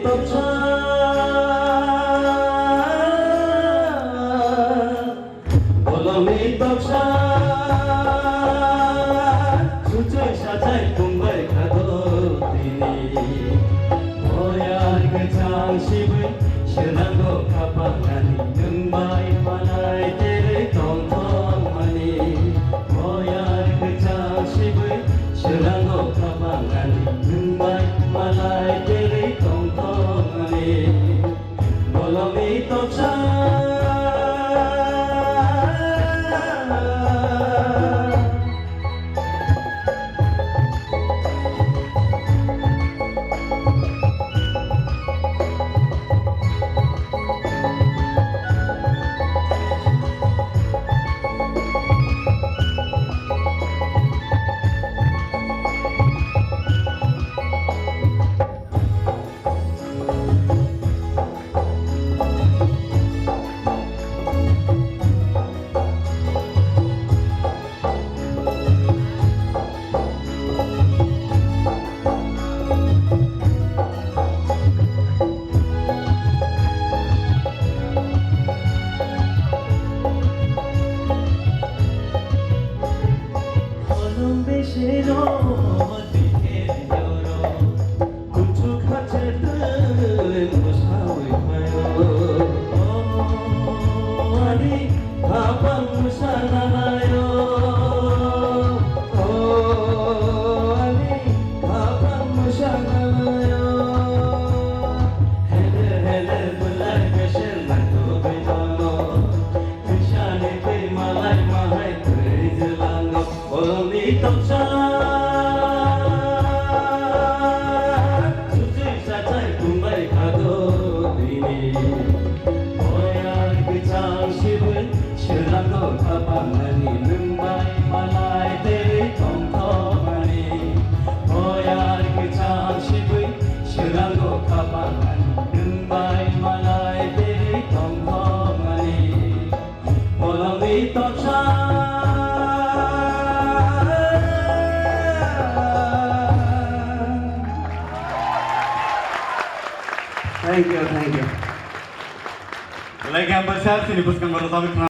topsa bolami topsa sujoy sajai kumbai khadotini boyar gechang sibui shenango kapangani nungbai malai tere tongtong mani boyar gechang sibui shenango kapangani nungbai malai tere tongtong mani bolami topsa topsa sujoy sajai kumbai khadotini boyar gechang sibui shenango kapangani nungbai malai tere tongtong mani boyar gechang sibui shenango kapangani nungbai malai tere tongtong mani bolami topsa. Thank you. Like yang besar sini bos kang